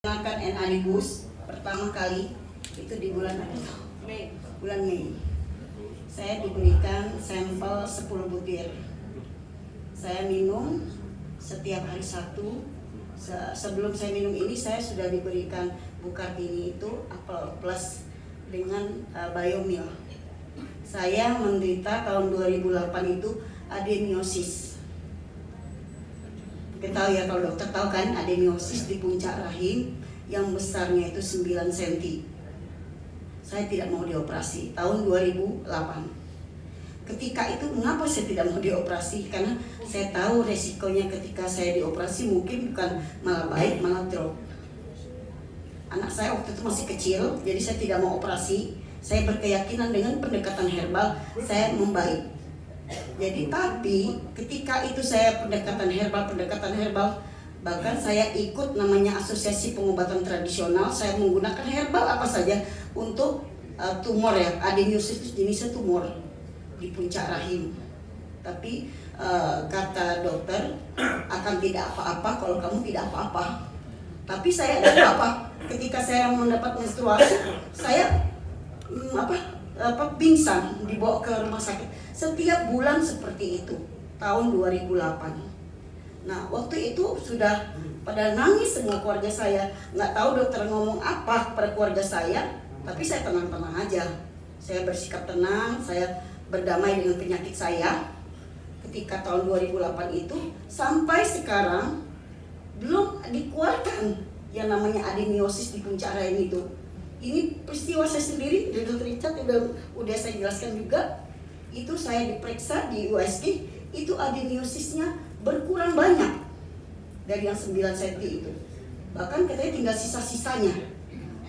Makan Enadibus pertama kali itu di bulan Mei. Bulan Mei. Saya diberikan sampel 10 butir. Saya minum setiap hari Sabtu. Sebelum saya minum ini saya sudah diberikan Bukartini itu Apel Plus dengan Biomil. Saya menderita tahun 2008 itu adenomyosis. Kita tahu ya, kalau dokter tahu kan, adenomyosis di puncak rahim yang besarnya itu 9 cm. Saya tidak mau dioperasi tahun 2008. Ketika itu mengapa saya tidak mau dioperasi? Karena saya tahu resikonya ketika saya dioperasi mungkin bukan malah baik, malah drop. Anak saya waktu itu masih kecil, jadi saya tidak mau operasi. Saya berkeyakinan dengan pendekatan herbal saya membaik. Jadi tapi ketika itu saya pendekatan herbal, bahkan saya ikut namanya asosiasi pengobatan tradisional. Saya menggunakan herbal apa saja untuk tumor ya, adenomyosis itu jenisnya tumor di puncak rahim. Tapi kata dokter akan tidak apa-apa kalau kamu tidak apa-apa. Tapi saya tidak apa-apa. Ketika saya mendapat menstruasi, saya pingsan, dibawa ke rumah sakit. Setiap bulan seperti itu, tahun 2008. Nah, waktu itu sudah pada nangis semua keluarga saya. Nggak tahu dokter ngomong apa pada keluarga saya, tapi saya tenang-tenang aja. Saya bersikap tenang, saya berdamai dengan penyakit saya. Ketika tahun 2008 itu, sampai sekarang belum dikeluarkan yang namanya adenomyosis di puncak rahim itu. Ini peristiwa saya sendiri, dari Dr. Richard udah saya jelaskan juga. Itu saya diperiksa di USG, itu adenomyosisnya berkurang banyak dari yang 9 cm itu. Bahkan katanya tinggal sisa-sisanya.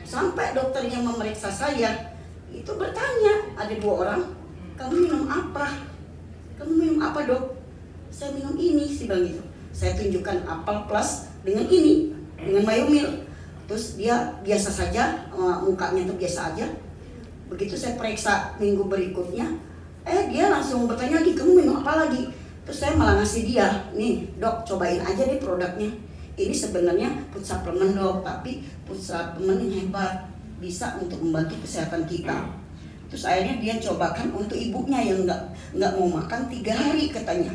Sampai dokter yang memeriksa saya itu bertanya, ada 2 orang, kamu minum apa? Kamu minum apa, dok? Saya minum ini, sih bilang gitu. Saya tunjukkan Apel Plus dengan ini, dengan Biomil. Terus dia biasa saja, mukanya itu biasa aja. Begitu saya periksa minggu berikutnya, dia langsung bertanya lagi, kamu minum apa lagi? Terus saya malah ngasih dia, nih dok, cobain aja deh produknya. Ini sebenarnya food supplement dok, tapi food supplement yang hebat, bisa untuk membantu kesehatan kita. Terus akhirnya dia cobakan untuk ibunya yang nggak mau makan 3 hari katanya.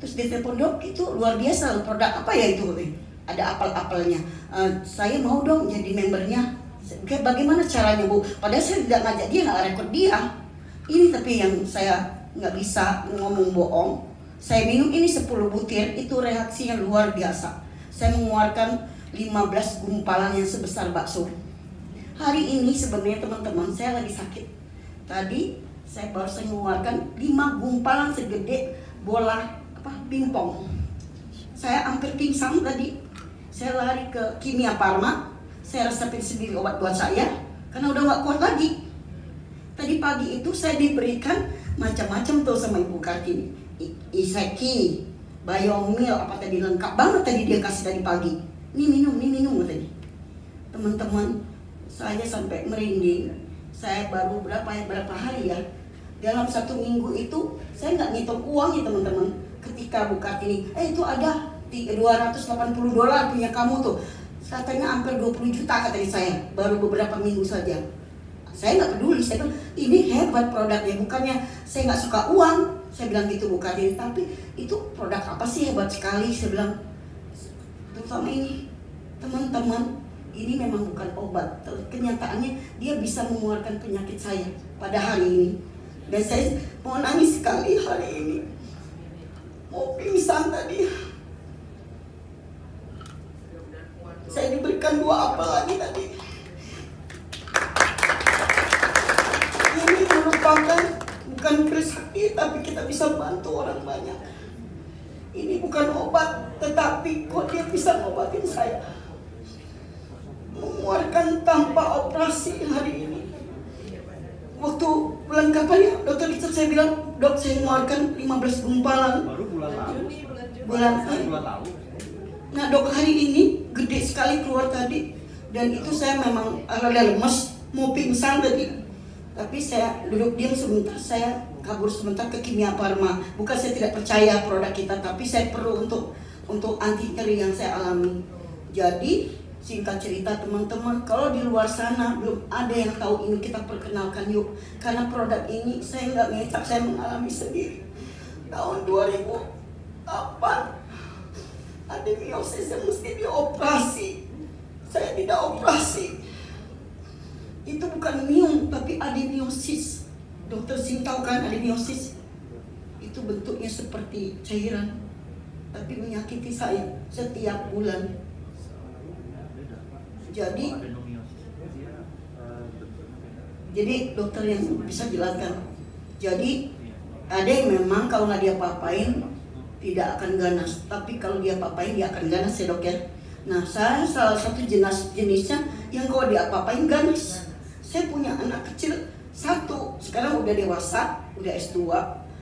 Terus dia telepon, dok, itu luar biasa, produk apa ya itu? Ada apel-apelnya. Saya mau dong jadi membernya. Bagaimana caranya, Bu? Padahal saya tidak ngajak dia, nggak rekrut dia. Ini tapi yang saya nggak bisa ngomong bohong. Saya minum ini 10 butir, itu reaksinya luar biasa. Saya mengeluarkan 15 gumpalan yang sebesar bakso. Hari ini sebenarnya teman-teman, saya lagi sakit. Tadi saya baru mengeluarkan 5 gumpalan segede bola pingpong. Saya hampir pingsan tadi. Saya lari ke Kimia Farma. Saya resepin sendiri obat buat saya karena udah nggak kuat lagi. Tadi pagi itu saya diberikan macam-macam tuh sama Ibu Kartini. Iseki, Biomil, apa tadi lengkap banget tadi dia kasih tadi pagi. Ini minum tadi. Teman-teman, saya sampai merinding. Saya baru berapa hari ya, dalam 1 minggu itu saya nggak ngitung uang ya teman-teman. Ketika Bu Kartini, itu ada $280 punya kamu tuh, katanya hampir 20 juta katanya saya, baru beberapa minggu saja. Saya nggak peduli, saya bilang ini hebat produknya, bukannya saya nggak suka uang, saya bilang gitu Bu Kartini, tapi itu produk apa sih hebat sekali, saya bilang. Terutama ini teman-teman, ini memang bukan obat. Kenyataannya dia bisa mengeluarkan penyakit saya pada hari ini. Dan saya mau nangis sekali hari ini. Mau pingsan tadi. Saya diberikan 2 apel lagi tadi. Ini merupakan bukan keris hati, tapi kita bisa bantu orang banyak. Ini bukan obat, tetapi kok dia bisa ngobatin saya. Mengeluarkan tanpa operasi hari ini. Waktu bulan kapan ya, dokter Richard saya bilang, dok saya mengeluarkan 15 gumpalan. Baru bulan lalu. Bulan lalu. Nah dok, hari ini gede sekali keluar tadi. Dan itu saya memang rada lemes, mau pingsan tadi. Tapi saya duduk diam sebentar, saya kabur sebentar ke Kimia Farma. Bukan saya tidak percaya produk kita, tapi saya perlu untuk anti nyeri yang saya alami. Jadi Singkat cerita teman-teman, kalau di luar sana belum ada yang tahu ini, kita perkenalkan yuk. Karena produk ini saya nggak ngecap, saya mengalami sendiri. Tahun 2008 adenomyosis yang mesti dioperasi. Saya tidak operasi. Itu bukan miom, tapi adenomyosis. Dokter Sim tahu kan adenomyosis? Itu bentuknya seperti cairan, tapi menyakiti saya setiap bulan. Jadi dokter yang bisa jelaskan. Jadi ada yang memang kalau nggak dia papain tidak akan ganas, tapi kalau dia papain dia akan ganas ya dok ya. Nah saya salah satu jenisnya yang kalau dia papain ganas. Saya punya anak kecil satu, sekarang udah dewasa, udah S2.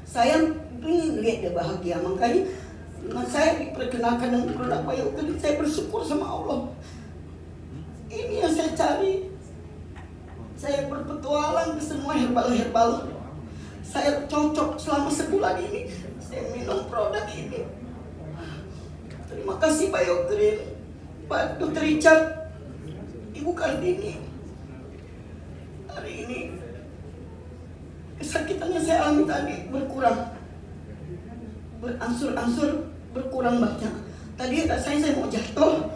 Saya ingin lihat dia bahagia, makanya saya diperkenalkan dengan produk Biocare. Saya bersyukur sama Allah. Ini yang saya cari. Saya berpetualang ke semua herbal-herbal. Saya cocok selama sebulan ini. Saya minum produk ini. Terima kasih Biocare, Pak Dr. Richard, Ibu Kartini. Hari ini kesakitannya saya alami tadi berkurang, berangsur-angsur berkurang banyak. Tadi saya mau jatuh.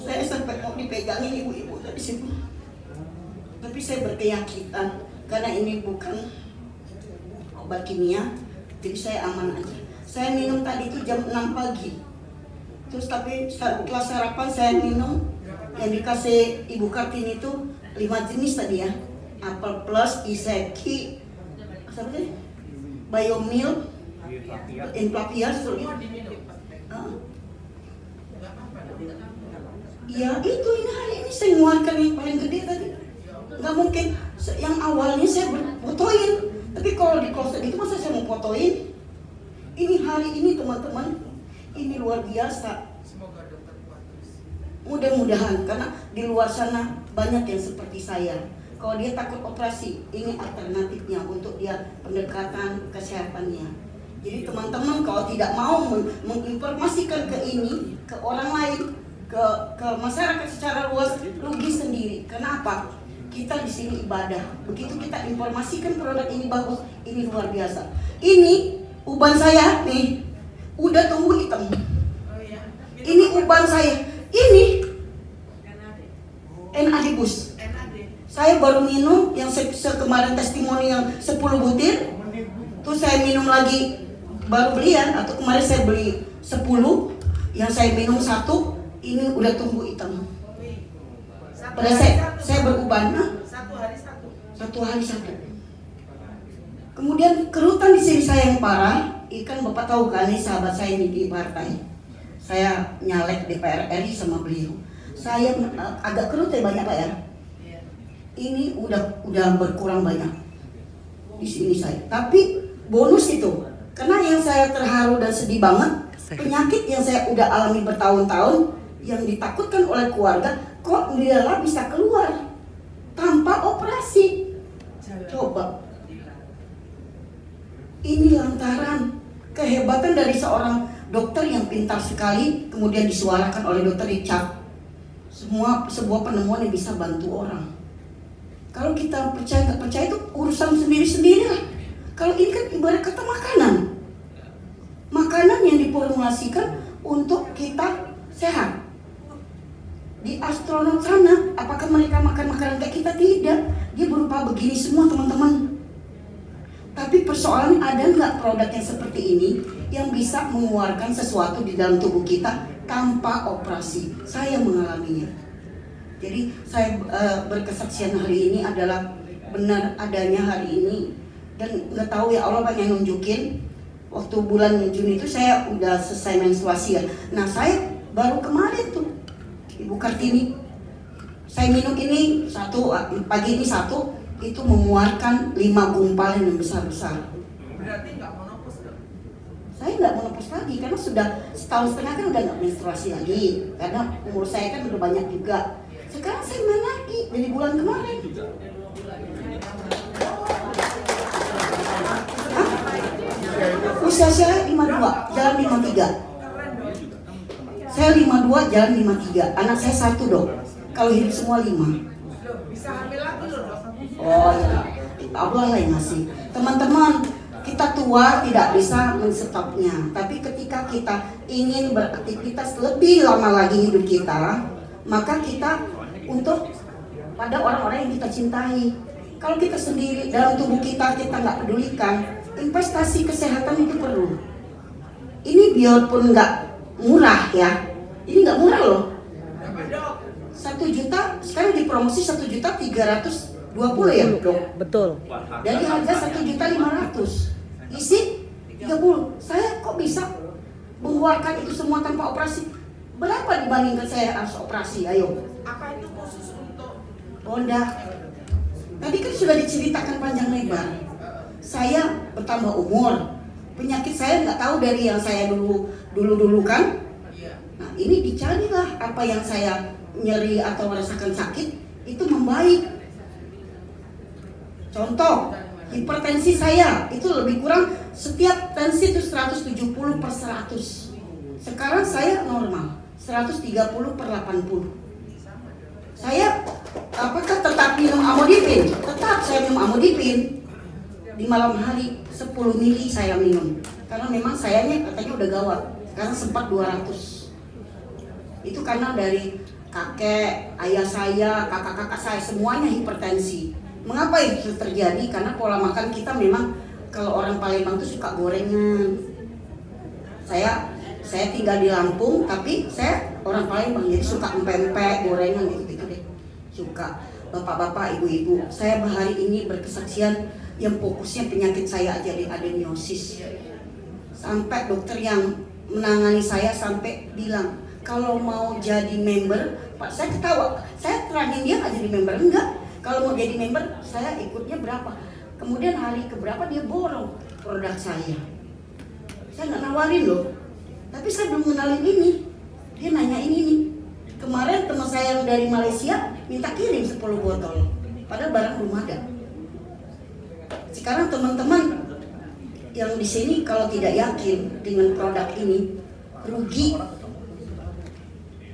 Saya sampai mau dipegangin ibu-ibu dari situ. Tapi saya berkeyakinan karena ini bukan obat kimia, jadi saya aman aja. Saya minum tadi itu jam 6 pagi. Terus tapi setelah sarapan saya minum yang dikasih Ibu Kartini itu 5 jenis tadi ya. Apple Plus, Iseki, Biomil, Inflavia, ya itu ini hari ini saya ngeluarkan yang paling gede tadi. Nggak mungkin yang awalnya saya fotoin, tapi kalau di closet itu masa saya mau fotoin? Ini hari ini teman-teman, ini luar biasa. Mudah-mudahan karena di luar sana banyak yang seperti saya. Kalau dia takut operasi, ini alternatifnya untuk dia pendekatan kesehatannya. Jadi teman-teman kalau tidak mau menginformasikan ke ini ke orang lain, ke masyarakat secara luas, rugi sendiri. Kenapa? Kita di sini ibadah. Begitu kita informasikan produk ini bagus, ini luar biasa. Ini uban saya nih, udah tumbuh hitam. Ini uban saya, ini NAD-bus. Saya baru minum yang kemarin testimoni yang 10 butir. Terus saya minum lagi, baru beli ya, atau kemarin saya beli 10, yang saya minum 1, ini udah tumbuh hitam. Pada saya beruban, satu hari satu. Kemudian kerutan di sini saya yang parah. Ikan Bapak tahu kan, ini sahabat saya ini di partai. Saya nyalek DPR RI sama beliau. Saya agak kerut ya banyak Pak ya. Ini udah berkurang banyak di sini saya. Tapi bonus itu, karena yang saya terharu dan sedih banget, penyakit yang saya udah alami bertahun-tahun, yang ditakutkan oleh keluarga, kok Lila bisa keluar tanpa operasi. Coba. Ini lantaran kehebatan dari seorang dokter yang pintar sekali, kemudian disuarakan oleh Dr. Richard. Sebuah penemuan yang bisa bantu orang. Kalau kita percaya nggak percaya itu urusan sendiri-sendiri lah. Kalau ini kan ibarat kata makanan. Makanan yang diformulasikan untuk kita sehat. Di astronot sana, apakah mereka makan makanan kayak kita? Tidak. Dia berupa begini semua teman-teman. Tapi persoalan ada nggak produk yang seperti ini yang bisa mengeluarkan sesuatu di dalam tubuh kita tanpa operasi? Saya mengalaminya. Jadi saya berkesaksian hari ini adalah benar adanya hari ini. Dan nggak tahu ya Allah pengen nunjukin. Waktu bulan Juni itu saya udah selesai menstruasi ya. Nah saya baru kemarin tuh Ibu Kartini, saya minum ini pagi ini 1, itu mengeluarkan 5 gumpalan yang besar-besar. Berarti nggak menopause dong? Saya nggak menopause lagi karena sudah setahun setengah kan udah nggak menstruasi lagi. Karena umur saya kan udah banyak juga. Sekarang saya main lagi dari bulan kemarin. Usia saya 52, jalan 53. Saya 52 jalan 53. Anak saya 1 dok. Kalau hidup semua 5. Loh, bisa hamil lagi loh dok. Oh iya, Allah lah yang ngasih. Teman-teman, kita tua tidak bisa menstopnya. Tapi ketika kita ingin beraktivitas lebih lama lagi hidup kita, maka kita untuk pada orang-orang yang kita cintai. Kalau kita sendiri dalam tubuh kita nggak pedulikan, investasi kesehatan itu perlu. Ini biarpun nggak murah ya, ini nggak murah loh. 1 juta sekarang dipromosi 1.320.000 ya dok. Betul. Dari harga 1.500.000 isi 30. Saya kok bisa mengeluarkan itu semua tanpa operasi? Berapa dibandingkan saya harus operasi? Ayo. Apa itu khusus untuk Honda. Tadi kan sudah diceritakan panjang lebar. Saya bertambah umur, penyakit saya nggak tahu dari yang saya dulu kan. Nah ini dicarilah apa yang saya nyeri atau merasakan sakit itu membaik. Contoh, hipertensi saya itu lebih kurang, setiap tensi itu 170/100. Sekarang saya normal 130/80. Saya apakah tetap minum amlodipin? Tetap saya minum amlodipin. Di malam hari 10 mili saya minum. Karena memang sayanya katanya udah gawat. Karena sempat 200. Itu karena dari kakek, ayah saya, kakak-kakak saya semuanya hipertensi. Mengapa itu terjadi? Karena pola makan kita memang kalau orang Palembang itu suka gorengan. Saya tinggal di Lampung, tapi saya orang Palembang jadi suka empek-empek, gorengan gitu deh. Suka. Bapak-bapak, ibu-ibu, saya hari ini berkesaksian yang fokusnya penyakit saya jadi adeniosis. Sampai dokter yang menangani saya sampai bilang, kalau mau jadi member, Pak, saya ketawa. Saya terakhir dia nggak jadi member, enggak. Kalau mau jadi member, saya ikutnya berapa. Kemudian hari keberapa dia borong produk saya. Saya nggak nawarin loh. Tapi saya belum kenalin ini. Dia nanyain ini. Kemarin teman saya yang dari Malaysia minta kirim 10 botol. Padahal barang belum ada. Sekarang teman-teman yang di sini kalau tidak yakin dengan produk ini, rugi.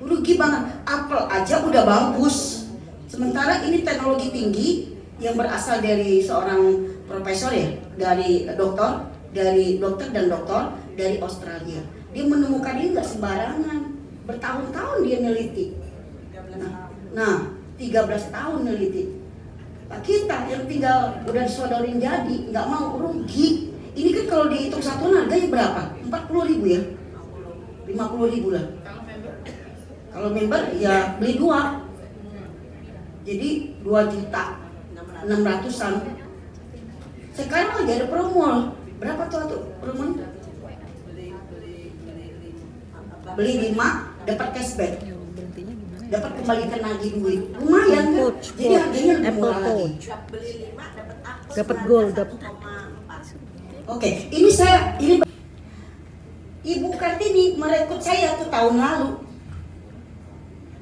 Rugi banget. Apple aja udah bagus. Sementara ini teknologi tinggi yang berasal dari seorang profesor ya, dari dokter dan dokter dari Australia. Dia menemukan ini nggak sembarangan, bertahun-tahun dia neliti. Nah, 13 tahun neliti. Nah, kita yang tinggal udah disodorin jadi nggak mau, rugi. Ini kan kalau dihitung satuan harganya berapa? 40.000 ya, 50.000 lah. Kalau member ya beli 2, jadi 2.600.000-an. Sekarang lagi ada promo. Berapa tuh promonya? Beli 5 dapat cashback, dapat kembalikan lagi duit, lumayan kan? Jadi harganya lebih murah lagi. Beli 5 dapat apa? Dapat gold, dapat. Oke, ini Ibu Kartini merekrut saya tuh tahun lalu.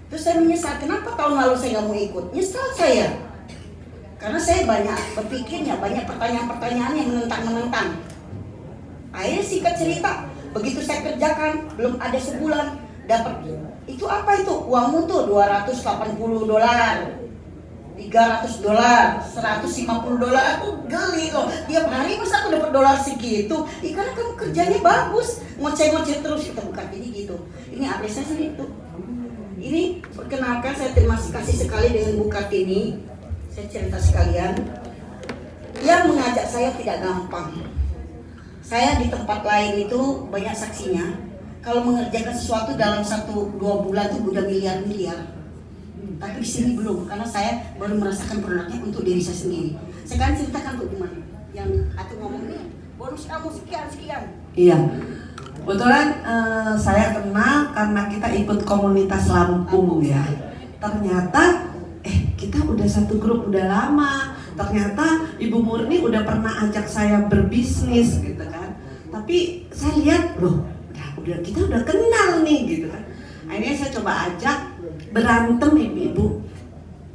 Terus saya menyesal, kenapa tahun lalu saya nggak mau ikut? Nyesal saya, karena saya banyak berpikirnya, banyak pertanyaan-pertanyaan yang menentang. Akhirnya singkat cerita, begitu saya kerjakan, belum ada sebulan, dapat itu apa itu? Uangmu tuh $280, $300, $150. Aku geli loh, tiap hari masa aku dapat dolar segitu? Karena kamu kerjanya bagus, ngoceh-ngoceh terus. Kita bukan ini gitu. Ini apresiasi itu. Ini perkenalkan, saya terima kasih sekali dengan Bu Kartini. Saya cerita sekalian, yang mengajak saya tidak gampang. Saya di tempat lain itu banyak saksinya. Kalau mengerjakan sesuatu dalam 1-2 bulan itu udah miliar-miliar. Tapi di sini belum, karena saya baru merasakan produknya untuk diri saya sendiri. Sekarang ceritakan Bu gimana? Yang Atu ngomongnya bonus kamu sekian. Iya, kebetulan saya kenal karena kita ikut komunitas Lampung ya. Ternyata kita udah satu grup udah lama. Ternyata Ibu Murni udah pernah ajak saya berbisnis gitu kan. Tapi saya lihat loh, kita udah kenal nih gitu kan. Akhirnya saya coba ajak berantem ibu-ibu.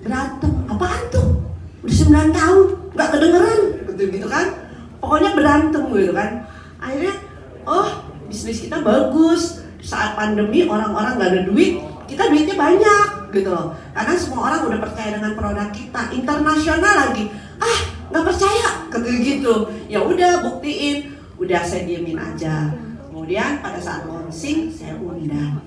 Berantem, apaan tuh? Udah 9 tahun, nggak kedengeran gitu kan. Pokoknya berantem gitu kan. Akhirnya, oh bisnis kita bagus, saat pandemi orang-orang nggak ada duit, kita duitnya banyak gitu loh. Karena semua orang udah percaya dengan produk kita, internasional lagi. Nggak percaya, gitu. Ya udah buktiin, udah saya diemin aja. Kemudian pada saat launching saya undang.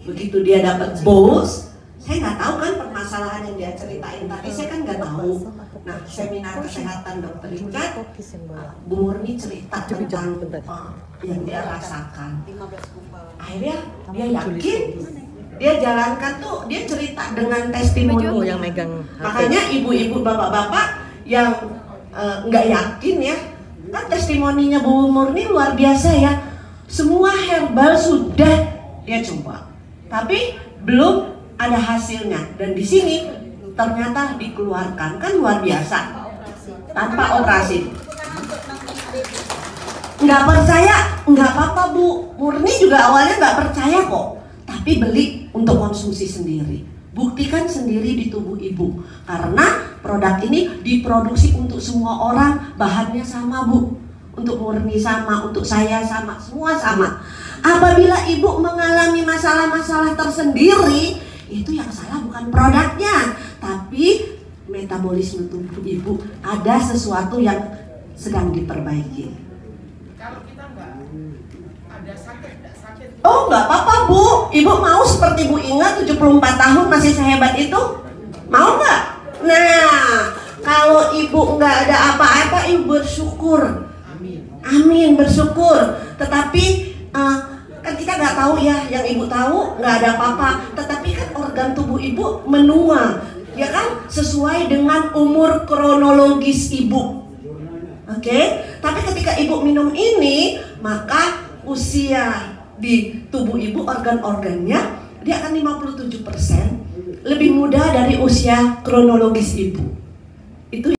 Begitu dia dapat boost, saya nggak tahu kan permasalahan yang dia ceritain tadi, saya kan nggak tahu. Nah, seminar kesehatan dokter Richard, Bu Murni cerita tentang yang dia rasakan. Akhirnya dia yakin, dia jalankan tuh, dia cerita dengan testimoni. Yang megang HP. Makanya ibu-ibu, bapak-bapak yang nggak yakin ya, kan testimoninya Bu Murni luar biasa ya. Semua herbal sudah dia coba, tapi belum ada hasilnya. Dan di sini ternyata dikeluarkan, kan luar biasa, tanpa operasi. Nggak percaya, nggak apa-apa Bu. Murni juga awalnya nggak percaya kok, tapi beli untuk konsumsi sendiri. Buktikan sendiri di tubuh ibu, karena produk ini diproduksi untuk semua orang, bahannya sama Bu. Untuk Murni sama, untuk saya sama, semua sama. Apabila ibu mengalami masalah-masalah tersendiri, itu yang salah bukan produknya, tapi metabolisme tubuh ibu. Ada sesuatu yang sedang diperbaiki. Kalau kita nggak ada sakit. Oh, nggak apa-apa Bu. Ibu mau seperti Bu Inga 74 tahun masih sehebat itu? Mau nggak? Nah, kalau ibu nggak ada apa-apa, ibu bersyukur. Amin, bersyukur. Tetapi kan kita nggak tahu ya, yang ibu tahu nggak ada apa-apa. Tetapi kan organ tubuh ibu menua, ya kan, sesuai dengan umur kronologis ibu. Oke? Tapi ketika ibu minum ini, maka usia di tubuh ibu, organ-organnya, dia akan 57% lebih muda dari usia kronologis ibu. Itu